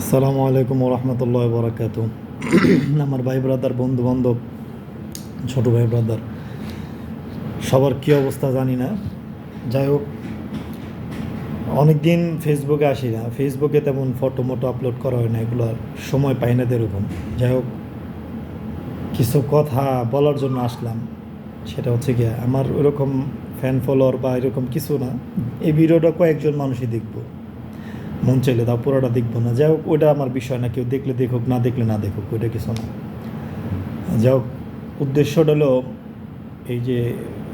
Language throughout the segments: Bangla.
আসসালামু আলাইকুম রহমতুল্লাহ বরাকাত। আমার ভাই ব্রাদার, বন্ধু বান্ধব, ছোটো ভাই ব্রাদার সবার কী অবস্থা জানি না। যাই হোক, অনেক দিন ফেসবুকে আসি না, ফেসবুকে তেমন ফটো মোটো আপলোড করা হয় না, এগুলো আর সময় পাই না এরকম। যাই হোক, কিছু কথা বলার জন্য আসলাম। সেটা হচ্ছে গিয়ে আমার ওরকম ফ্যান ফলোয়ার বা এরকম কিছু না। এই ভিডিওটা কয়েকজন মানুষই দেখবো, মন চাইলে তাও পুরোটা দেখবো না। যাই হোক, ওইটা আমার বিষয় না, কেউ দেখলে দেখুক, না দেখলে না দেখুক, ওইটা কিছু না। যাই হোক, উদ্দেশ্যটা হলো এই যে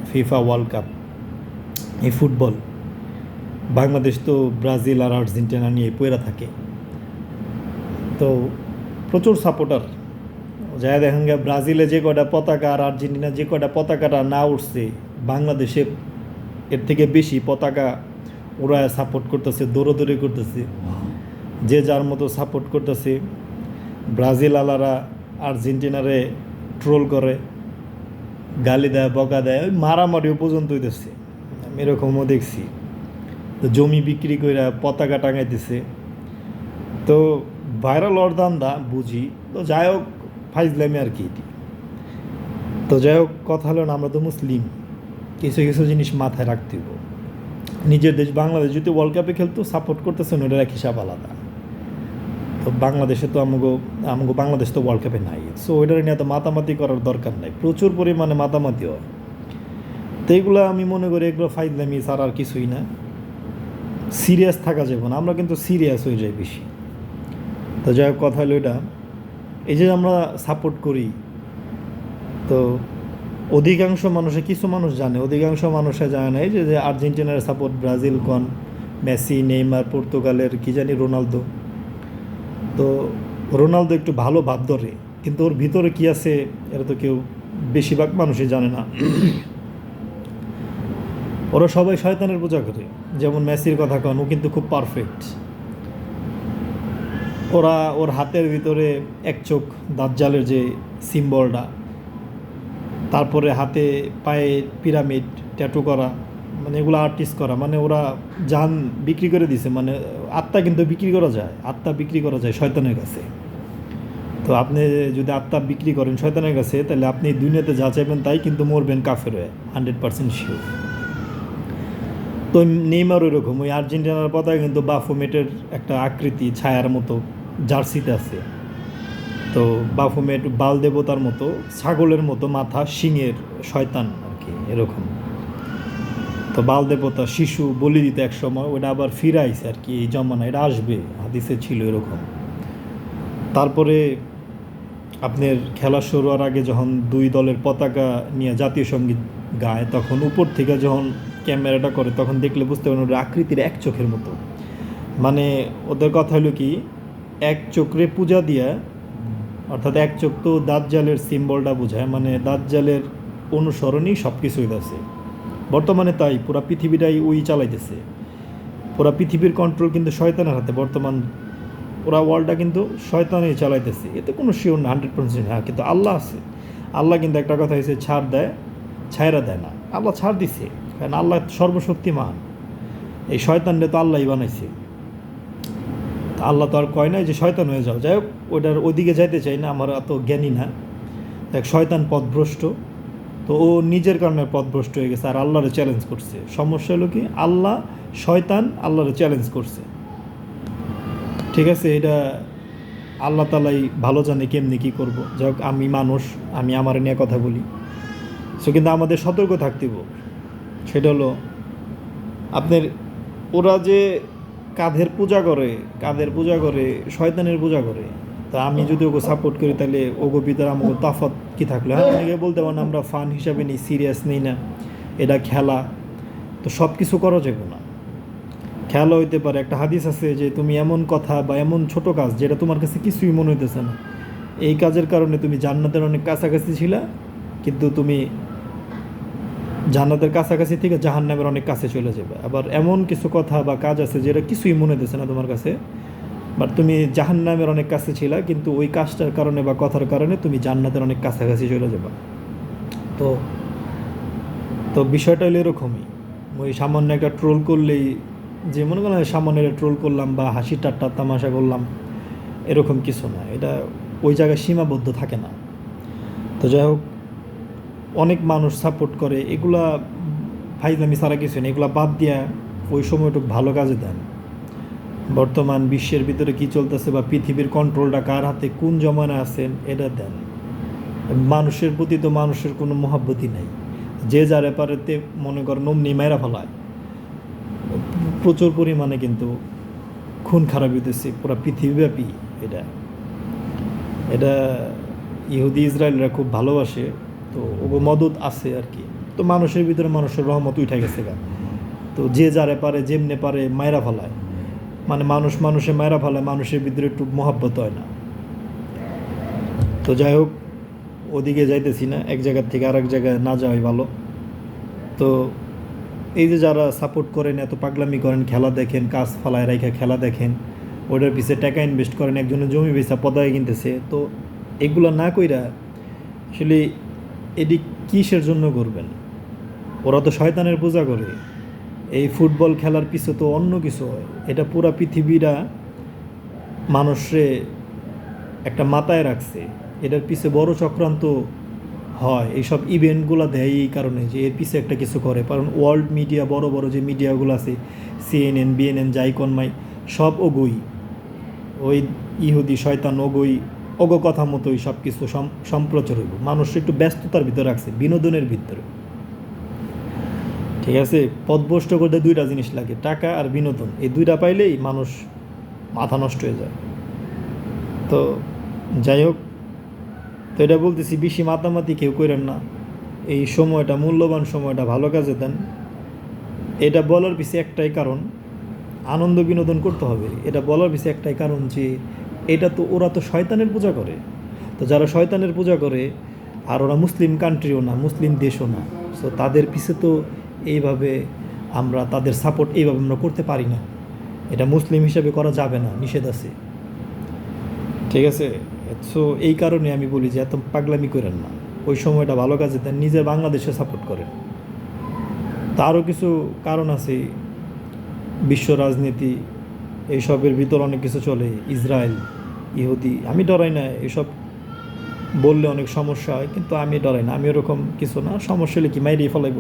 ফিফা ওয়ার্ল্ড কাপ, এই ফুটবল, বাংলাদেশ তো ব্রাজিল আর আর্জেন্টিনা নিয়ে পড়ে থাকে। তো প্রচুর সাপোর্টার যাই দেখেন গা, ব্রাজিলে যে কটা পতাকা আর আর্জেন্টিনা যে কটা পতাকাটা না উঠছে, বাংলাদেশে এর থেকে বেশি পতাকা ওরা সাপোর্ট করতেছে, দৌড়োদৌড়ি করতেছে, যে যার মতো সাপোর্ট করতেছে। ব্রাজিল আলারা আর্জেন্টিনারে ট্রোল করে, গালি দেয়, বকা দেয়, ওই মারামারিও পর্যন্ত হইতেছে। আমি এরকমও দেখছি। তো জমি বিক্রি করে পতাকা টাঙাইতেছে। তো ভাইরাল অর্দান্দা বুঝি। তো যাই হোক, ফাইজলামি আর কি। তো যাই হোক, কথা হলো না, আমরা তো মুসলিম, কিছু কিছু জিনিস মাথায় রাখতে হবে। নিজের দেশ বাংলাদেশ যদি ওয়ার্ল্ড কাপে খেলতো, সাপোর্ট করতেছেন, ওটার এক হিসাব আলাদা। তো বাংলাদেশে তো আমাকে বাংলাদেশ তো ওয়ার্ল্ড কাপে নাই, সো ওইটার নিয়ে তো মাতামাতি করার দরকার নাই, প্রচুর পরিমাণে মাতামাতি হয়। তো এইগুলো আমি মনে করি এগুলো ফাইজলামি ছাড়া আর কিছুই না। সিরিয়াস থাকা যাবে না, আমরা কিন্তু সিরিয়াস হয়ে যাই বেশি। তো যাই হোক, কথা হলো এটা, এই যে আমরা সাপোর্ট করি, তো অধিকাংশ মানুষে, কিছু মানুষ জানে, অধিকাংশ মানুষে জানে না। এই যে আর্জেন্টিনার সাপোর্ট, ব্রাজিল কন, মেসি, নেইমার, পর্তুগালের কি জানি রোনালদো। তো রোনালদো একটু ভালো ভাব ধরে, কিন্তু ওর ভিতরে কি আছে এটা তো কেউ, বেশিরভাগ মানুষই জানে না। ওরা সবাই শয়তানের পূজা করে। যেমন মেসির কথা কন, ও কিন্তু খুব পারফেক্ট। ওর হাতের ভিতরে এক চোখ দাজ্জালের যে সিম্বলটা, তারপরে হাতে পায়ে পিরামিড ট্যাটু করা, মানে এগুলো আর্টিস্ট করা, মানে ওরা জান বিক্রি করে দিছে। মানে আত্মা কিন্তু বিক্রি করা যায়, আত্মা বিক্রি করা যায় শয়তানের কাছে। তো আপনি যদি আত্মা বিক্রি করেন শয়তানের কাছে, তাহলে আপনি দুনিয়াতে যা চাইবেন তাই, কিন্তু মরবেন কাফের হয়ে, 100% শিওর। তো নেইমার ওই রকম, ওই আর্জেন্টিনার পতাকা কিন্তু বাফোমেটের একটা আকৃতি ছায়ার মতো জার্সিতে আছে। তো বাফোমেট বাল দেবতার মতো, ছাগলের মতো মাথা, শিঙের শয়তান আর কি, এরকম। তো বাল দেবতা শিশু বলি দিতে এক সময়, ওটা আবার ফিরে আইছে আর কি, এই জমানা এটা আসবে, হাদিসে ছিল এরকম। তারপরে আপনার খেলা শুরু হওয়ার আগে যখন দুই দলের পতাকা নিয়ে জাতীয় সঙ্গীত গায়, তখন উপর থেকে যখন ক্যামেরাটা করে, তখন দেখলে বুঝতে পারেন ওটা আকৃতির এক চোখের মতো। মানে ওদের কথা হলো কি, এক চোখরে পূজা দিয়া, অর্থাৎ এক চোখ তো দাজ্জালের সিম্বলটা বোঝায়, মানে দাজ্জালের অনুসরণই সব কিছুই আছে বর্তমানে। তাই পুরা পৃথিবীটাই ওই চালাইতেছে, পুরা পৃথিবীর কন্ট্রোল কিন্তু শয়তানের হাতে বর্তমান। ওরা ওয়ার্ল্ডটা কিন্তু শয়তানই চালাইতেছে, এতে কোনো শিওর না 100%। হ্যাঁ, কিন্তু আল্লাহ আছে। আল্লাহ কিন্তু একটা কথা হয়েছে, ছাড় দেয়, ছায়রা দেয় না। আল্লাহ ছাড় দিছে, কারণ আল্লাহ সর্বশক্তিমান। এই শয়তানটা তো আল্লাহই বানাইছে। আল্লাহ তো আর কয় নাই যে শয়তান হয়ে যাও। যাই হোক, ওইটার ওইদিকে যাইতে চাই না, আমার এত জ্ঞানী না। দেখ, শয়তান পথভ্রষ্ট, তো ও নিজের কারণে পথভ্রষ্ট হয়ে গেছে, আর আল্লাহরে চ্যালেঞ্জ করছে। সমস্যা হলো কি, আল্লাহ, শয়তান আল্লাহরে চ্যালেঞ্জ করছে। ঠিক আছে, এটা আল্লাহ তালাই ভালো জানে কেমনি কী করবো। যাই হোক, আমি মানুষ, আমি আমার নিয়ে কথা বলি। সো কিন্তু আমাদের সতর্ক থাকতে হবে। সেটা হলো আপনার, ওরা যে কাঁধের পূজা করে, শয়তানের পূজা করে। তা আমি যদি ওকে সাপোর্ট করি, তাহলে ওগো ভিতরে আমাকে তাফাত কী থাকলো? হ্যাঁ, অনেকে বলতে পারেন আমরা ফান হিসাবে নিই, সিরিয়াস নিই না, এটা খেলা। তো সব কিছু করা যাবে না, খেলা হইতে পারে। একটা হাদিস আছে যে তুমি এমন কথা বা এমন ছোট কাজ যেটা তোমার কাছে কিছুই মনে হইতেছে না, এই কাজের কারণে তুমি জান্নাতের অনেক কাছাকাছি ছিলা, কিন্তু তুমি জান্নাতের কাছাকাছি থেকে জাহান্নামের অনেক কাছে চলে যাবে। আবার এমন কিছু কথা বা কাজ আছে যেটা কিছুই মনে হইতেছে না তোমার কাছে, বাট তুমি জাহান্নামের অনেক কাছে ছিলা, কিন্তু ওই কাজটার কারণে বা কথার কারণে তুমি জান্নাতের অনেক কাছাকাছি চলে যাবে। তো তো বিষয়টা হলো এরকমই। ওই সামান্য একটা ট্রোল করলেই, যে মনে করেন সামান্য একটা ট্রোল করলাম বা হাসি ঠাট্টা তামাশা করলাম, এরকম কিছু না, এটা ওই জায়গায় সীমাবদ্ধ থাকে না। তো যাই হোক, অনেক মানুষ সাপোর্ট করে, এগুলা ফাইজলামি ছাড়া কিছু নেই, এগুলা বাদ দিয়া ওই সময়টুকু ভালো কাজে দেন। বর্তমান বিশ্বের ভিতরে কি চলতেছে বা পৃথিবীর কন্ট্রোলটা কার হাতে, কোন জমানায় আছেন, এটা দেন। মানুষের প্রতি তো মানুষের কোনো মহাব্বতই নাই, যে যার ব্যাপারেতে মনে করেন অমনি মেরা ফেলায়। প্রচুর পরিমাণে কিন্তু খুন খারাপ হইতেছে পুরো পৃথিবীব্যাপী। এটা এটা ইহুদি ইসরায়েলরা খুব ভালোবাসে, তো ওগো মদত আছে আর কি। তো মানুষের ভিতরে মানুষের রহমত উঠে গেছে গা। তো যে যারে পারে যেমনে পারে মায়েরা ফেলায়, মানে মানুষ মানুষে মায়েরা ফেলায়, মানুষের ভিতরে একটু মহাব্বত হয় না। তো যাই হোক, ওদিকে যাইতেছি না, এক জায়গার থেকে আরেক জায়গায় না যাওয়াই ভালো। তো এই যে যারা সাপোর্ট করেন, এত পাগলামি করেন, খেলা দেখেন, কাজ ফালায় রাইখা খেলা দেখেন, ওটার পিছিয়ে টাকা ইনভেস্ট করেন, একজনের জমি বেচা পদায় কিনতেছে, তো এগুলো না কইরা আসলে এটি কিসের জন্য করবেন? ওরা তো শয়তানের পূজা করে। এই ফুটবল খেলার পিছে তো অন্য কিছু হয়, এটা পুরা পৃথিবীরা মানুষরে একটা মাথায় রাখছে, এটার পিছে বড় চক্রান্ত হয়। এইসব ইভেন্টগুলো দেয় এই কারণে যে এর পিছে একটা কিছু করে, কারণ ওয়ার্ল্ড মিডিয়া, বড় বড় যে মিডিয়াগুলো আছে, সিএনএন, বিএনএন, জাইকনমাই, সব ওগই ওই ইহুদি শয়তান ওগো কথা মতোই সব কিছু সম্প্রচার হইব। মানুষ একটু ব্যস্ততার ভিতরে রাখছে, বিনোদনের ভিতরে। ঠিক আছে, পথভ্রষ্ট করতে দুইটা জিনিস লাগে, টাকা আর বিনোদন। এই দুইটা পাইলেই মানুষ মাথা নষ্ট হয়ে যায়। তো যাই হোক, তো এটা বলতেছি, বেশি মাতামাতি কেউ করেন না, এই সময়টা, মূল্যবান সময়টা ভালো কাজে দেন। এটা বলার পিছিয়ে একটাই কারণ, আনন্দ বিনোদন করতে হবে। এটা বলার পিছিয়ে একটাই কারণ যে এটা তো ওরা তো শয়তানের পূজা করে। তো যারা শয়তানের পূজা করে, আর ওরা মুসলিম কান্ট্রিও না, মুসলিম দেশও না, সো তাদের পিছে তো এইভাবে আমরা তাদের সাপোর্ট এইভাবে আমরা করতে পারি না। এটা মুসলিম হিসেবে করা যাবে না, নিষেধ আছে। ঠিক আছে, সো এই কারণে আমি বলি যে এত পাগলামি করেন না, ওই সময়টা ভালো কাজে দেন, নিজের বাংলাদেশে সাপোর্ট করেন। তা আরও কিছু কারণ আছে, বিশ্ব রাজনীতি, এইসবের ভিতর অনেক কিছু চলে, ইসরায়েল, ইহুদি। আমি ডরাই না, এসব বললে অনেক সমস্যা হয়, কিন্তু আমি ডরাই না, আমি ওরকম কিছু না। সমস্যা হলে কি মাইরে ফেলাইব,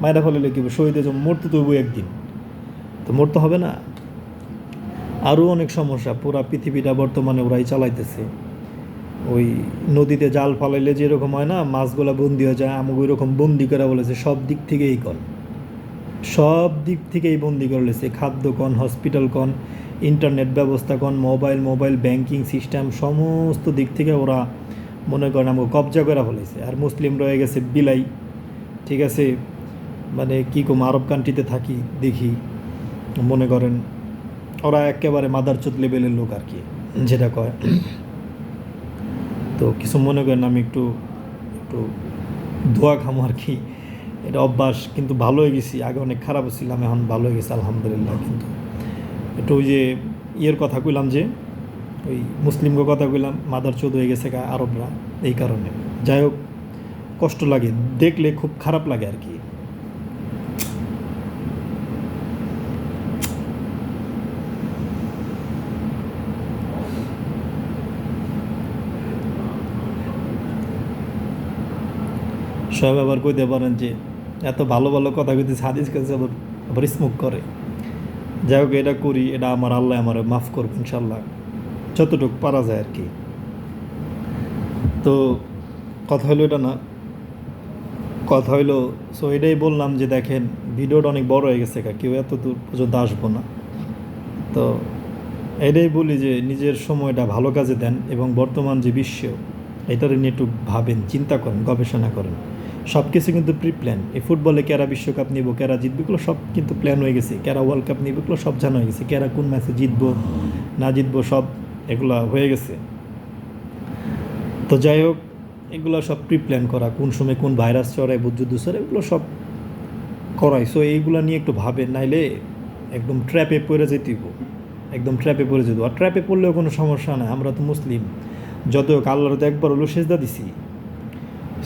মায়েরা ফেলাইলে কি শহীদে জন্য মরতে তৈব একদিন, তো মরতে হবে না। আরও অনেক সমস্যা, পুরা পৃথিবীটা বর্তমানে ওরাই চালাইতেছে। ওই নদীতে জাল ফালাইলে যেরকম হয় না, মাছগুলা বন্দি হয়ে যায়, আমাকে ওই রকম বন্দি করা বলেছে। সব দিক থেকেই কন, সব দিক থেকেই বন্দি করে লেছে, খাদ্য কন, হসপিটাল কন, ইন্টারনেট ব্যবস্থা কন, মোবাইল ব্যাংকিং সিস্টেম, সমস্ত দিক থেকে ওরা মনে করেন আমাকে কবজা করা ফেলেছে। আর মুসলিম রয়ে গেছে বিলাই। ঠিক আছে, মানে কী কম, আরব কান্ট্রিতে থাকি দেখি, মনে করেন ওরা একেবারে মাদারচোদ লেভেলের লোক আর কি, যেটা কয়। তো কিছু মনে করেন, আমি একটু একটু ধোয়া খামো আর কি, এটা অভ্যাস। কিন্তু ভালো হয়ে গেছি, আগে অনেক খারাপ ছিলাম, এখন ভালো হয়ে গেছে আলহামদুলিল্লাহ। কিন্তু একটু ওই যে ইয়ের কথা কইলাম, যে ওই মুসলিমকে কথা কইলাম, মাদারচোদ হয়ে গেছে আরবরা, এই কারণে। যাই হোক, কষ্ট লাগে দেখলে, খুব খারাপ লাগে আর কি। সব আবার কইতে পারেন যে এত ভালো ভালো কথা কইতেছে, হাদিস কাছে আবার আবার স্মোক করে। যাই হোক, এটা করি, এটা আমার আল্লাহ আমার মাফ করবে ইনশাল্লাহ, যতটুকু পারা যায় আর কি। তো কথা হলো এটা না, কথা হইলো, সো এটাই বললাম যে দেখেন, ভিডিওটা অনেক বড় হয়ে গেছে, কেউ এত দূর পর্যন্ত আসবো না। তো এটাই বলি যে নিজের সময়টা ভালো কাজে দেন, এবং বর্তমান যে বিশ্ব, এটার নিয়ে একটু ভাবেন, চিন্তা করেন, গবেষণা করেন। সব কিছু কিন্তু প্রি প্ল্যান। এই ফুটবলে কারা বিশ্বকাপ নিব, কারা জিতবে, এগুলো সব কিন্তু প্ল্যান হয়ে গেছে। কারা ওয়ার্ল্ড কাপ নিব, এগুলো সব জানা হয়ে গেছে। কারা কোন ম্যাচে জিতবো না জিতবো, সব এগুলো হয়ে গেছে। তো যাই হোক, এগুলো সব প্রি প্ল্যান করা, কোন সময় কোন ভাইরাস চড়ায়, বুদ্ধযুদ্ধ চড়ায়, এগুলো সব করাই। সো এইগুলো নিয়ে একটু ভাবেন, নাইলে একদম ট্র্যাপে পড়ে যেতেইব, একদম ট্র্যাপে পড়ে যেত। আর ট্র্যাপে পড়লেও কোনো সমস্যা নাই, আমরা তো মুসলিম, যত হোক আল্লাহর তো একবার হলো সেজদা দিছি।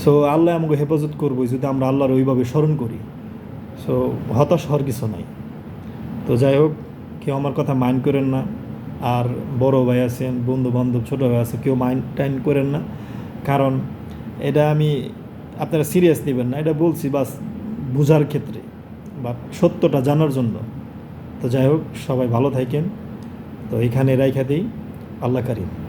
সো আল্লাহ আমাকে হেফাজত করবো যদি আমরা আল্লাহর ওইভাবে স্মরণ করি। সো হতাশ হওয়ার কিছু নাই। তো যাই হোক, কেউ আমার কথা মাইন্ড করেন না, আর বড় ভাই আছেন, বন্ধু বান্ধব, ছোটো ভাই আছে, কেউ মাইন্ড টাইন্ড করেন না। কারণ এটা আমি, আপনারা সিরিয়াস নেবেন না, এটা বলছি বাস বোঝার ক্ষেত্রে বা সত্যটা জানার জন্য। তো যাই হোক, সবাই ভালো থাকেন। তো এখানে রাইখা দিই। আল্লাহ কারিম।